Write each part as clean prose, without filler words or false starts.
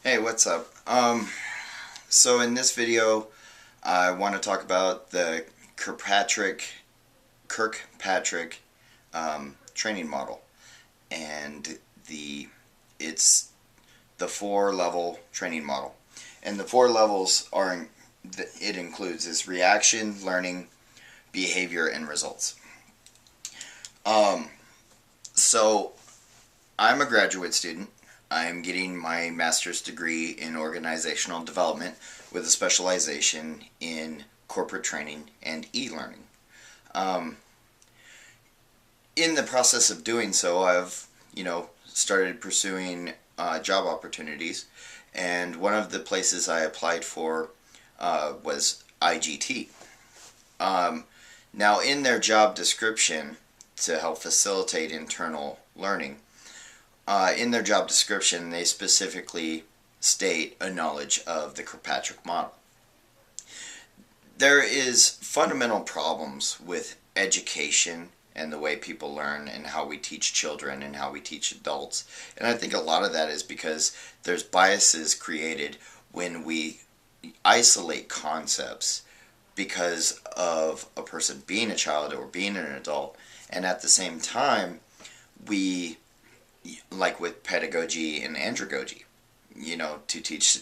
Hey, what's up? So in this video, I want to talk about the Kirkpatrick training model, and it's the four-level training model, and the four levels it includes is reaction, learning, behavior, and results. Um, so I'm a graduate student. I'm getting my master's degree in organizational development with a specialization in corporate training and e-learning. Um, in the process of doing so, I've, started pursuing job opportunities, and one of the places I applied for was IGT. Um, Now, in their job description to help facilitate internal learning, in their job description, they specifically state a knowledge of the Kirkpatrick model. There is fundamental problems with education and the way people learn and how we teach children and how we teach adults. And I think a lot of that is because there's biases created when we isolate concepts because of a person being a child or being an adult, and at the same time, we, like with pedagogy and andragogy, to teach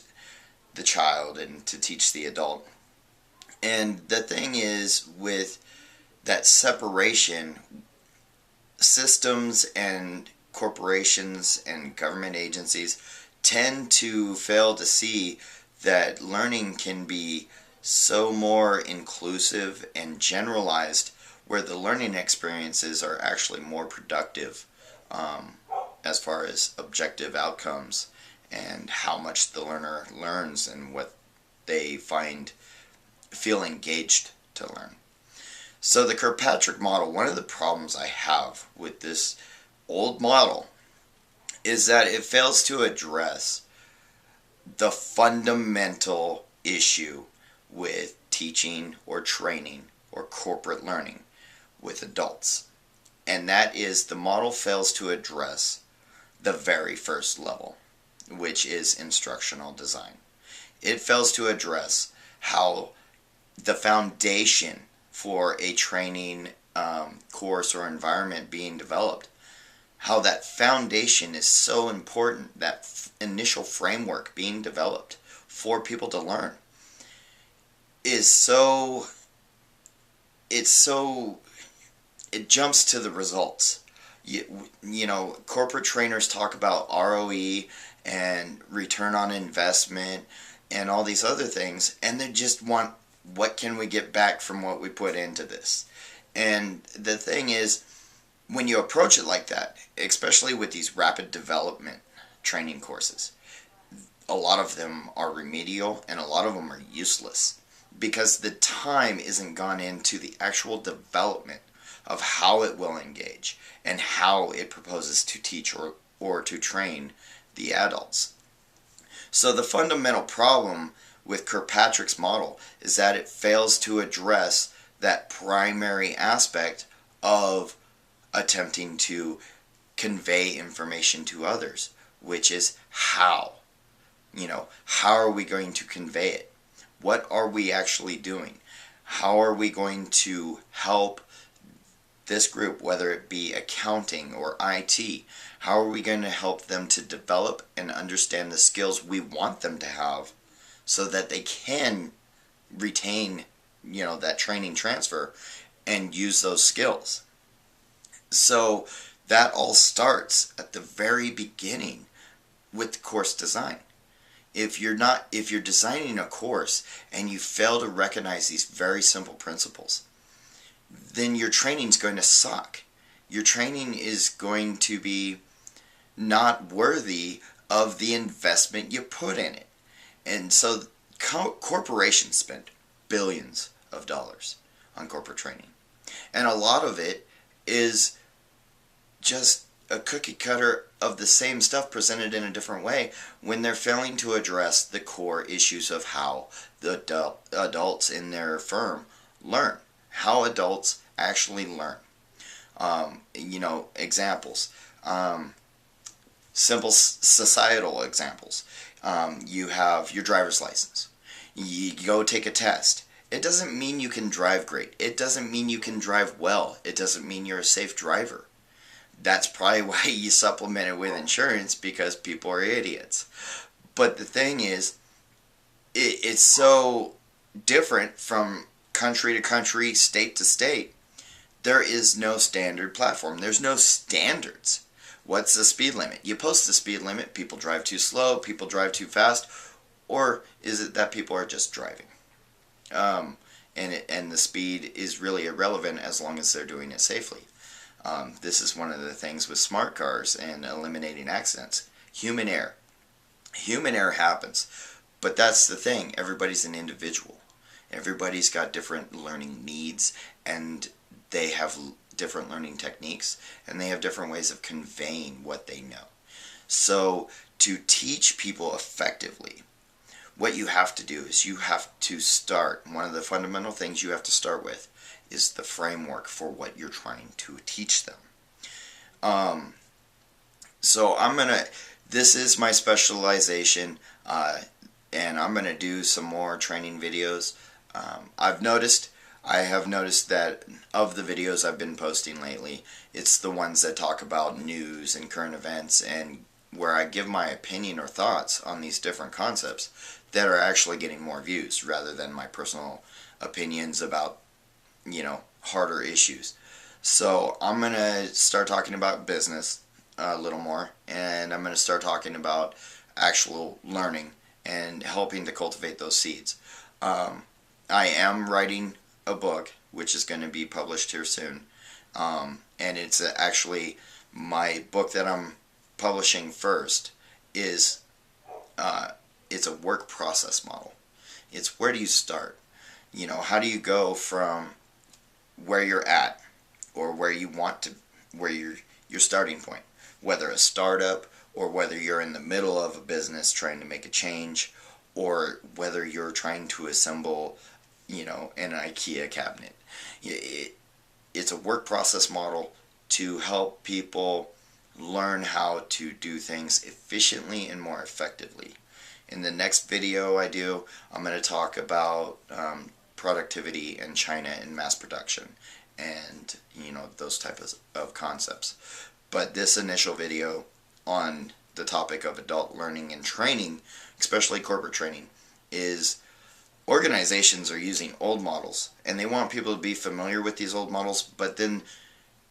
the child and to teach the adult. And the thing is, with that separation, systems and corporations and government agencies tend to fail to see that learning can be so more inclusive and generalized, where the learning experiences are actually more productive, as far as objective outcomes and how much the learner learns and what they feel engaged to learn. So the Kirkpatrick model, one of the problems I have with this old model is that it fails to address the fundamental issue with teaching or training or corporate learning with adults. And that is, the model fails to address the very first level, which is instructional design. It fails to address how the foundation for a training course or environment being developed, how that foundation is so important, that initial framework being developed for people to learn is it jumps to the results. Corporate trainers talk about ROE and return on investment and all these other things, and they just want, what can we get back from what we put into this? And the thing is, when you approach it like that, especially with these rapid development training courses, a lot of them are remedial and a lot of them are useless because the time isn't gone into the actual development of how it will engage and how it proposes to teach or to train the adults. So the fundamental problem with Kirkpatrick's model is that it fails to address that primary aspect of attempting to convey information to others, which is how. How are we going to convey it? What are we actually doing? How are we going to help this group, whether it be accounting or IT? How are we going to help them to develop and understand the skills we want them to have so that they can retain, that training transfer and use those skills? So that all starts at the very beginning with the course design. If you're designing a course and you fail to recognize these very simple principles, then your training's going to suck. Your training is going to be not worthy of the investment you put in it. And so corporations spend billions of dollars on corporate training. And a lot of it is just a cookie cutter of the same stuff presented in a different way, when they're failing to address the core issues of how the adults in their firm learn, how adults actually learn. Examples, simple societal examples. You have your driver's license. You go take a test. It doesn't mean you can drive great. It doesn't mean you can drive well. It doesn't mean you're a safe driver. That's probably why you supplement it with insurance, because people are idiots. But the thing is, it's so different from country to country, state to state. There is no standard platform. There's no standards. What's the speed limit? You post the speed limit, people drive too slow, people drive too fast, or is it that people are just driving? And the speed is really irrelevant as long as they're doing it safely. This is one of the things with smart cars and eliminating accidents. Human error. Human error happens, but that's the thing. Everybody's an individual. Everybody's got different learning needs, and they have different learning techniques, and they have different ways of conveying what they know. So to teach people effectively, what you have to do is you have to start. One of the fundamental things you have to start with is the framework for what you're trying to teach them. So this is my specialization, and I'm gonna do some more training videos. I have noticed that of the videos I've been posting lately, it's the ones that talk about news and current events, and where I give my opinion or thoughts on these different concepts that are actually getting more views, rather than my personal opinions about, harder issues. So I'm going to start talking about business a little more, and I'm going to start talking about actual learning and helping to cultivate those seeds. I am writing a book, which is going to be published here soon, and it's actually my book that I'm publishing first is it's a work process model. It's where do you start? How do you go from where you're at, or where you want to, where your starting point, whether a startup or whether you're in the middle of a business trying to make a change, or whether you're trying to assemble, an IKEA cabinet. It's a work process model to help people learn how to do things efficiently and more effectively. In the next video I do, I'm going to talk about productivity in China and mass production, and those types of concepts. But this initial video on the topic of adult learning and training, especially corporate training, is organizations are using old models, and they want people to be familiar with these old models, but then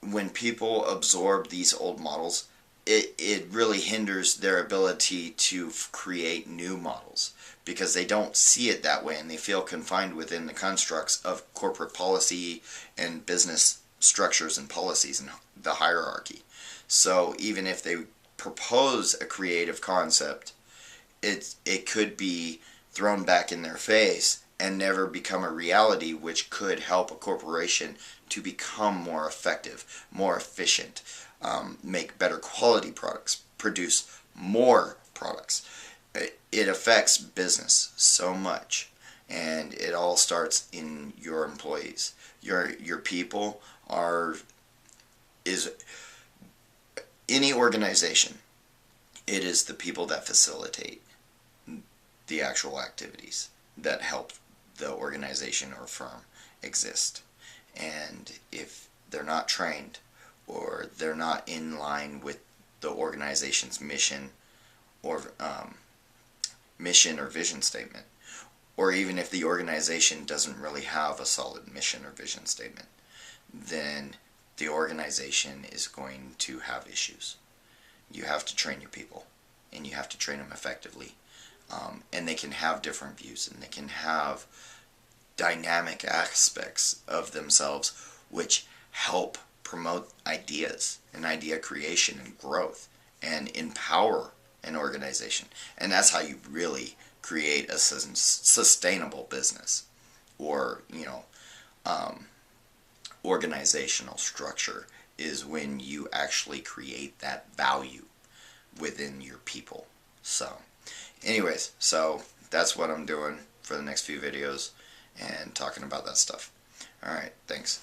when people absorb these old models, it really hinders their ability to create new models, because they don't see it that way, and they feel confined within the constructs of corporate policy and business structures and policies and the hierarchy. So even if they propose a creative concept, it could be thrown back in their face and never become a reality, which could help a corporation to become more effective, more efficient, make better quality products, produce more products. It affects business so much, and it all starts in your employees. Your people is any organization. It is the people that facilitate the actual activities that help the organization or firm exist. And if they're not trained, or they're not in line with the organization's mission or vision statement, or even if the organization doesn't really have a solid mission or vision statement, then the organization is going to have issues. You have to train your people, and you have to train them effectively. And they can have different views, and they can have dynamic aspects of themselves which help promote ideas and idea creation and growth and empower an organization. And that's how you really create a sustainable business, or organizational structure, is when you actually create that value within your people. So anyways, so that's what I'm doing for the next few videos, and talking about that stuff. Alright, thanks.